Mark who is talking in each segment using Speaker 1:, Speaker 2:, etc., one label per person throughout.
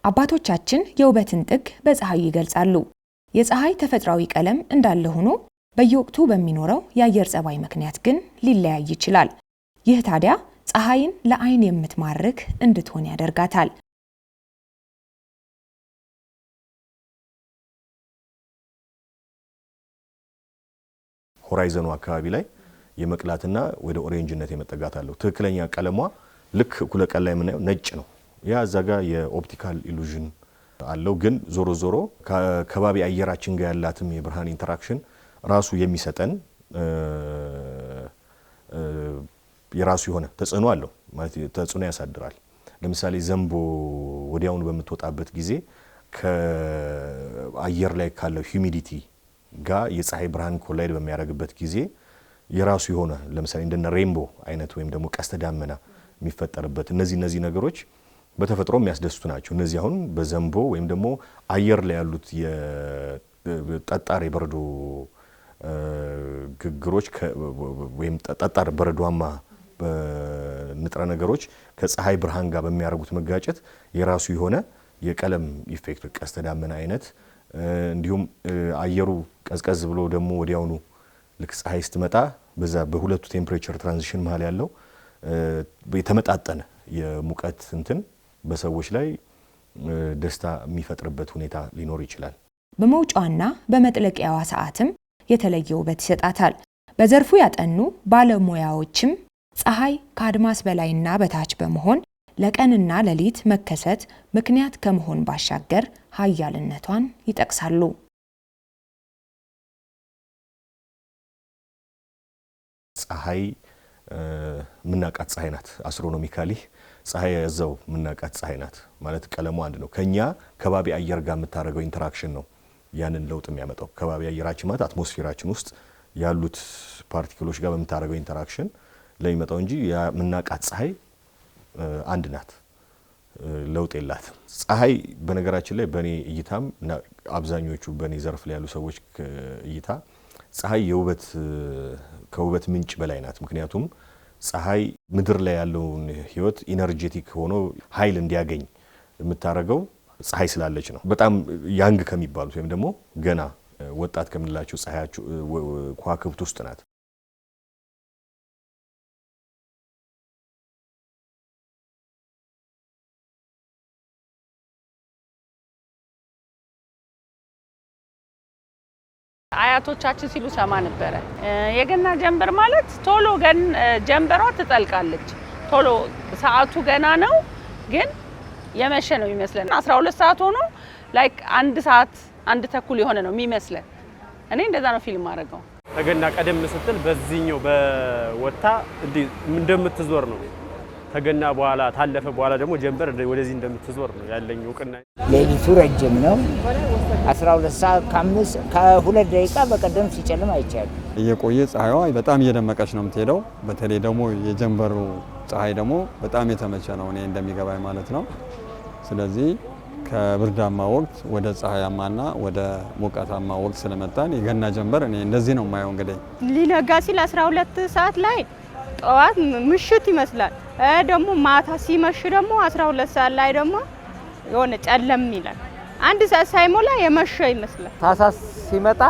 Speaker 1: አባቶቻችን የውበትን ጥግ በፀሐይ ይገልጻሉ። የፀሐይ ተፈጥሯዊ ቀለም እንዳለ ሆኖ በየወቅቱ በሚኖረው የአየር ጸባይ ምክንያት ግን ሊለያይ ይችላል። ይህ ታዲያ ፀሐይን ለዓይን የምትማርክ እንድትሆን ያደርጋታል።
Speaker 2: ሆራይዘኑ አካባቢ ላይ የመቅላትና ወደ ኦሬንጅነት የመጠጋት አለው። ትክክለኛ ቀለሟ ልክ እኩለ ቀን ላይ የምናየው ነጭ ነው። ያ እዛጋ የኦፕቲካል ኢሉዥን አለው። ግን ዞሮ ዞሮ ከባቢ አየራችን ጋር ያላትም የብርሃን ኢንተራክሽን ራሱ የሚሰጠን የራሱ የሆነ ተጽዕኖ አለው ማለት ተጽዕኖ ያሳድራል። ለምሳሌ ዘንቦ ወዲያውኑ በምትወጣበት ጊዜ ከአየር ላይ ካለው ሂዩሚዲቲ ጋር የፀሐይ ብርሃን ኮላይድ በሚያደርግበት ጊዜ የራሱ የሆነ ለምሳሌ እንደነ ሬንቦ አይነት ወይም ደግሞ ቀስተ ዳመና የሚፈጠርበት እነዚህ ነገሮች በተፈጥሮ የሚያስደስቱ ናቸው። እነዚህ አሁን በዘንቦ ወይም ደግሞ አየር ላይ ያሉት የጠጣር የበረዶ ግግሮች ወይም ጠጣር በረዷማ ንጥረ ነገሮች ከፀሐይ ብርሃን ጋር በሚያደርጉት መጋጨት የራሱ የሆነ የቀለም ኢፌክት ቀስተ ዳመና አይነት እንዲሁም አየሩ ቀዝቀዝ ብሎ ደግሞ ወዲያውኑ ልክ ፀሐይ ስትመጣ በዛ በሁለቱ ቴምፕሬቸር ትራንዚሽን መሃል ያለው የተመጣጠነ የሙቀት እንትን በሰዎች ላይ ደስታ የሚፈጥርበት ሁኔታ ሊኖር ይችላል።
Speaker 1: በመውጫዋና በመጥለቂያዋ ሰዓትም የተለየ ውበት ይሰጣታል። በዘርፉ ያጠኑ ባለሙያዎችም ፀሐይ ከአድማስ በላይና በታች በመሆን ለቀንና ሌሊት መከሰት ምክንያት ከመሆን ባሻገር ኃያልነቷን ይጠቅሳሉ።
Speaker 2: ፀሐይ ምናቃት ፀሐይ ናት። አስትሮኖሚካሊ ፀሐይ ያዘው ምናቃት ፀሐይ ናት ማለት ቀለሙ አንድ ነው። ከኛ ከባቢ አየር ጋር የምታደርገው ኢንተራክሽን ነው ያንን ለውጥ የሚያመጣው። ከባቢ አየራችን ማለት አትሞስፌራችን ውስጥ ያሉት ፓርቲክሎች ጋር በምታደርገው ኢንተራክሽን ለሚመጣው እንጂ ያ ምናቃት ፀሐይ አንድ ናት፣ ለውጥ የላትም። ፀሐይ በነገራችን ላይ በኔ እይታም አብዛኞቹ በኔ ዘርፍ ላይ ያሉ ሰዎች እይታ ፀሐይ ከውበት ምንጭ በላይ ናት። ምክንያቱም ፀሐይ ምድር ላይ ያለውን ህይወት ኢነርጄቲክ ሆኖ ኃይል እንዲያገኝ የምታደርገው ፀሐይ ስላለች ነው። በጣም ያንግ ከሚባሉት ወይም ደግሞ ገና ወጣት ከምንላቸው ፀሐያቸው ከዋክብት ውስጥ ናት።
Speaker 3: አያቶቻችን ሲሉ ሰማ ነበረ። የገና ጀንበር ማለት ቶሎ ጀንበሯ ትጠልቃለች። ቶሎ ሰዓቱ ገና ነው ግን የመሸ ነው የሚመስለን። 12 ሰዓት ሆኖ ላይክ አንድ ሰዓት አንድ ተኩል የሆነ ነው የሚመስለን። እኔ እንደዛ ነው ፊልም አደረገው።
Speaker 4: ተገና ቀደም ስትል በዚህኛው በወታ እንደምትዞር ነው። ተገና በኋላ ታለፈ በኋላ ደግሞ ጀንበር ወደዚህ እንደምትዞር ነው ያለኝ እውቅና።
Speaker 5: ሌሊቱ ረጅም ነው። 12 ሰዓት ከ2 ደቂቃ በቀደም ሲጨልም አይቻልም።
Speaker 6: እየቆየ ፀሐይዋ በጣም እየደመቀች ነው የምትሄደው። በተለይ ደግሞ የጀንበሩ ፀሐይ ደግሞ በጣም የተመቸ ነው እኔ እንደሚገባኝ ማለት ነው። ስለዚህ ከብርዳማ ወቅት ወደ ፀሐያማና ወደ ሞቃታማ ወቅት ስለመጣን የገና ጀንበር እኔ እንደዚህ ነው የማየው። እንግዲህ
Speaker 7: ሊነጋ ሲል 12 ሰዓት ላይ ጠዋት ምሽት ይመስላል። ደግሞ ማታ ሲመሽ ደግሞ 12 ሰዓት ላይ ደግሞ የሆነ ጨለም ይላል። አንድ ሰዓት ሳይሞላ የመሸ ይመስላል።
Speaker 8: ታህሳስ ሲመጣ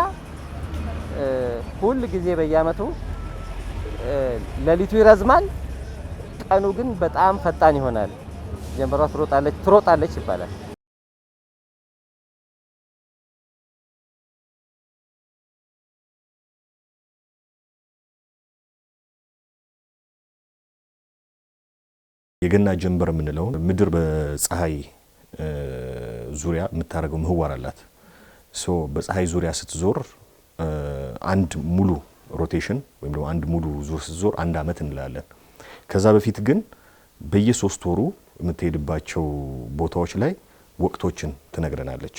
Speaker 8: ሁል ጊዜ በየዓመቱ ሌሊቱ ይረዝማል፣ ቀኑ ግን በጣም ፈጣን ይሆናል። ጀንበሯ ትሮጣለች ይባላል።
Speaker 2: የገና ጀንበር የምንለው ምድር በፀሐይ ዙሪያ የምታደርገው ምህዋር አላት። በፀሐይ ዙሪያ ስትዞር አንድ ሙሉ ሮቴሽን ወይም ደግሞ አንድ ሙሉ ዙር ስትዞር አንድ አመት እንላለን። ከዛ በፊት ግን በየ3 ወሩ የምትሄድባቸው ቦታዎች ላይ ወቅቶችን ትነግረናለች።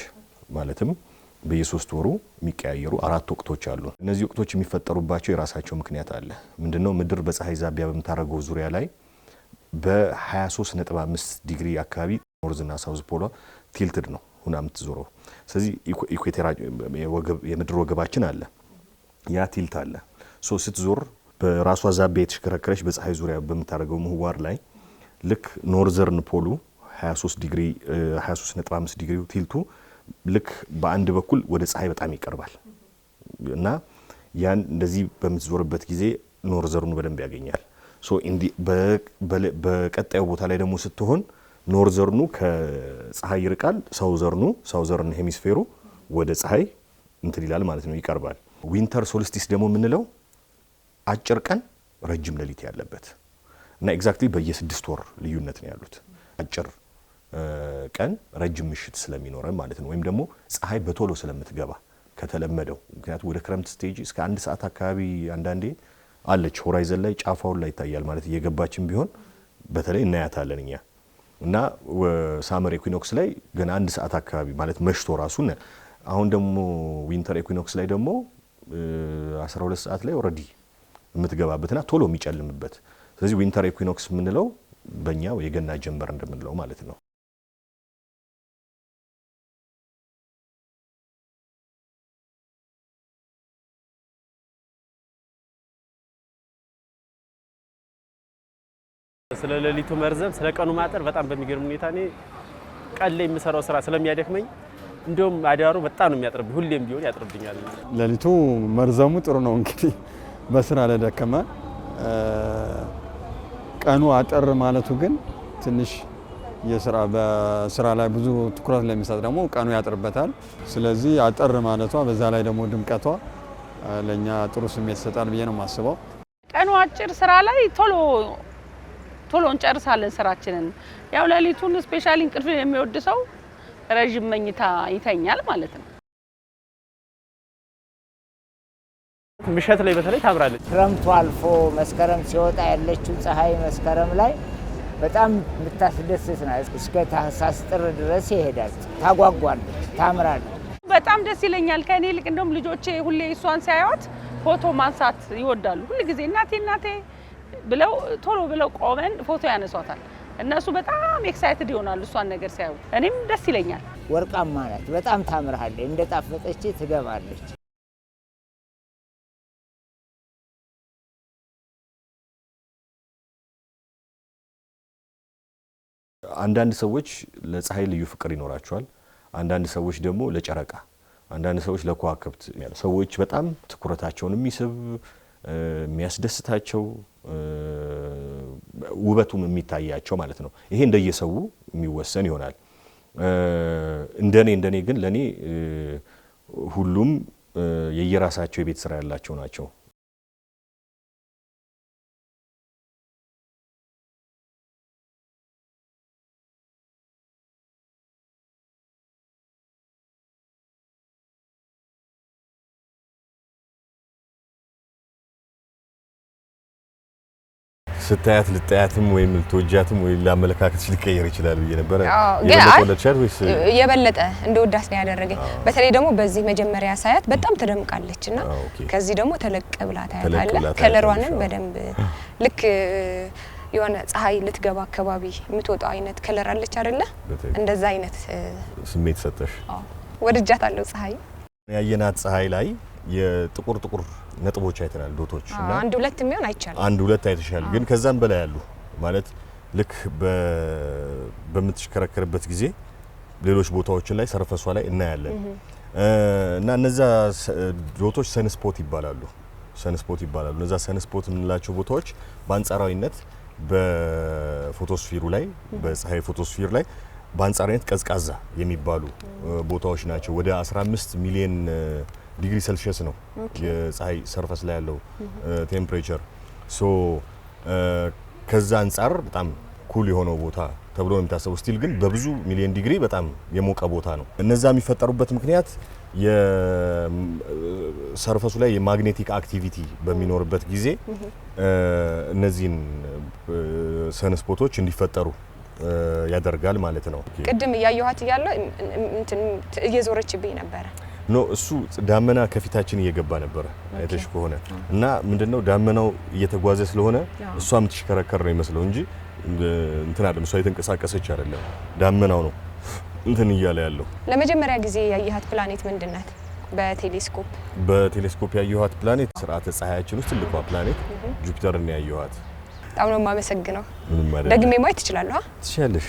Speaker 2: ማለትም በየ3 ወሩ የሚቀያየሩ 4 ወቅቶች አሉ። እነዚህ ወቅቶች የሚፈጠሩባቸው የራሳቸው ምክንያት አለ። ምንድነው? ምድር በፀሐይ ዛቢያ በምታደርገው ዙሪያ ላይ በ23.5 ዲግሪ አካባቢ ኖርዝና ሳውዝ ፖሏ ቲልትድ ነው ሁና የምትዞረው። ስለዚህ ኢኩዌተር የምድር ወገባችን አለ፣ ያ ቲልት አለ። ስትዞር በራሷ ዛቢያ የተሽከረከረች በፀሐይ ዙሪያ በምታደርገው ምህዋር ላይ ልክ ኖርዘርን ፖሉ 23 ዲግሪ 23.5 ዲግሪ ቲልቱ ልክ በአንድ በኩል ወደ ፀሐይ በጣም ይቀርባል እና ያን እንደዚህ በምትዞርበት ጊዜ ኖርዘርኑ በደንብ ያገኛል። ሶ በቀጣዩ ቦታ ላይ ደግሞ ስትሆን ኖርዘርኑ ከፀሐይ ይርቃል፣ ሳውዘርን ሄሚስፌሩ ወደ ፀሐይ እንትን ይላል ማለት ነው፣ ይቀርባል። ዊንተር ሶልስቲስ ደግሞ የምንለው አጭር ቀን ረጅም ሌሊት ያለበት እና ኤግዛክትሊ በየ6 ወር ልዩነት ነው ያሉት። አጭር ቀን ረጅም ምሽት ስለሚኖረን ማለት ነው፣ ወይም ደግሞ ፀሐይ በቶሎ ስለምትገባ ከተለመደው። ምክንያቱም ወደ ክረምት ስቴጅ እስከ 1 ሰዓት አካባቢ አንዳንዴ አለች ሆራይዘን ላይ ጫፋውን ላይ ይታያል ማለት እየገባችን ቢሆን በተለይ እናያታለን እኛ እና ሳመር ኢኩዊኖክስ ላይ ገና 1 ሰዓት አካባቢ ማለት መሽቶ ራሱ። አሁን ደግሞ ዊንተር ኢኩዊኖክስ ላይ ደግሞ 12 ሰዓት ላይ ኦልሬዲ የምትገባበትና ቶሎ የሚጨልምበት። ስለዚህ ዊንተር ኢኩዊኖክስ የምንለው በእኛው የገና ጀንበር እንደምንለው ማለት ነው።
Speaker 4: ስለ ሌሊቱ መርዘም ስለ ቀኑ ማጠር በጣም በሚገርም ሁኔታ እኔ ቀን ላይ የምሰራው ስራ ስለሚያደክመኝ እንደውም አዳሩ በጣም ነው የሚያጥርብኝ፣ ሁሌም ቢሆን ያጥርብኛል።
Speaker 6: ሌሊቱ መርዘሙ ጥሩ ነው እንግዲህ በስራ ለደከመ፣ ቀኑ አጠር ማለቱ ግን ትንሽ በስራ ላይ ብዙ ትኩረት ለሚሰጥ ደግሞ ቀኑ ያጥርበታል። ስለዚህ አጠር ማለቷ በዛ ላይ ደግሞ ድምቀቷ ለኛ ጥሩ ስሜት ይሰጣል ብዬ ነው የማስበው።
Speaker 3: ቀኑ አጭር ስራ ላይ ቶሎ እንጨርሳለን ስራችንን። ያው ሌሊቱን ስፔሻሊ እንቅልፍ የሚወድ ሰው ረጅም መኝታ ይተኛል ማለት ነው።
Speaker 4: ምሽት ላይ በተለይ ታምራለች።
Speaker 5: ክረምቱ አልፎ መስከረም ሲወጣ ያለችው ፀሐይ መስከረም ላይ በጣም የምታስደስት ናት። እስከ ታህሳስ ጥር ድረስ ይሄዳል። ታጓጓለች፣ ታምራለች።
Speaker 3: በጣም ደስ ይለኛል። ከኔ ይልቅ እንደውም ልጆቼ ሁሌ እሷን ሲያዩት ፎቶ ማንሳት ይወዳሉ። ሁሉ ጊዜ እናቴ ብለው ቶሎ ብለው ቆመን ፎቶ ያነሷታል። እነሱ በጣም ኤክሳይትድ ይሆናሉ እሷን ነገር ሲያዩ፣ እኔም ደስ ይለኛል።
Speaker 5: ወርቃማ ናት፣ በጣም ታምራለች። እንደጣፈጠች ትገባለች።
Speaker 2: አንዳንድ ሰዎች ለፀሐይ ልዩ ፍቅር ይኖራቸዋል። አንዳንድ ሰዎች ደግሞ ለጨረቃ፣ አንዳንድ ሰዎች ለከዋክብት። ሰዎች በጣም ትኩረታቸውን የሚስብ የሚያስደስታቸው ውበቱም የሚታያቸው ማለት ነው። ይሄ እንደየሰው የሚወሰን ይሆናል። እንደኔ ግን ለኔ ሁሉም የየራሳቸው የቤት ስራ ያላቸው ናቸው። ስታያት ልታያትም ወይም ልትወጃትም ወይ ለአመለካከትሽ ሊቀየር ይችላል ብዬ ነበር።
Speaker 1: የበለጠ እንደወዳት ነው ያደረገኝ። በተለይ ደግሞ በዚህ መጀመሪያ ሳያት በጣም ተደምቃለችና ከዚህ ደግሞ ተለቅ ብላ ታያታለህ። ከለሯንም በደንብ ልክ የሆነ ፀሐይ ልትገባ አካባቢ የምትወጣው አይነት ከለር አለች አይደለ? እንደዛ አይነት
Speaker 2: ስሜት ሰጠሽ።
Speaker 1: ወድጃታለሁ። ፀሐይ
Speaker 2: ያየናት ፀሐይ ላይ የጥቁር ነጥቦች አይተናል፣ ዶቶች እና
Speaker 1: አንድ ሁለት የሚሆን አይቻል።
Speaker 2: አንድ ሁለት አይተሻል። ግን ከዛም በላይ ያሉ ማለት ልክ በምትሽከረከርበት ጊዜ ሌሎች ቦታዎችን ላይ ሰርፈሷ ላይ እናያለን እና እነዛ ዶቶች ሰንስፖት ይባላሉ። እነዛ ሰንስፖት የምንላቸው ቦታዎች በአንጻራዊነት በፎቶስፊሩ ላይ በፀሐይ ፎቶስፊር ላይ በአንጻራዊነት ቀዝቃዛ የሚባሉ ቦታዎች ናቸው። ወደ 15 ሚሊዮን ዲግሪ ሴልሺየስ ነው የፀሐይ ሰርፈስ ላይ ያለው ቴምፕሬቸር። ሶ ከዛ አንጻር በጣም ኩል የሆነው ቦታ ተብሎ ነው የሚታሰበው። ስቲል ግን በብዙ ሚሊዮን ዲግሪ በጣም የሞቀ ቦታ ነው። እነዛ የሚፈጠሩበት ምክንያት የሰርፈሱ ላይ የማግኔቲክ አክቲቪቲ በሚኖርበት ጊዜ እነዚህን ሰንስፖቶች እንዲፈጠሩ ያደርጋል ማለት ነው።
Speaker 1: ቅድም እያየኋት እያለ እንትን እየዞረችብኝ ነበረ።
Speaker 2: ኖ እሱ ዳመና ከፊታችን እየገባ ነበረ አይተሽ ከሆነ እና ምንድነው ዳመናው እየተጓዘ ስለሆነ እሷ የምትሽከረከር ነው ይመስለው እንጂ እንትን አይደለም። እሷ የተንቀሳቀሰች አይደለም፣ ዳመናው ነው እንትን እያለ ያለው።
Speaker 1: ለመጀመሪያ ጊዜ ያየሃት ፕላኔት ምንድናት?
Speaker 2: በቴሌስኮፕ ያየኋት ፕላኔት ስርዓተ ፀሐያችን ውስጥ ትልቋ ፕላኔት ጁፒተርን ያየኋት።
Speaker 1: በጣም ነው የማመሰግነው።
Speaker 2: ምንም አይደለም።
Speaker 1: ደግሜ ማየት ትችላለህ?
Speaker 2: ትችያለሽ።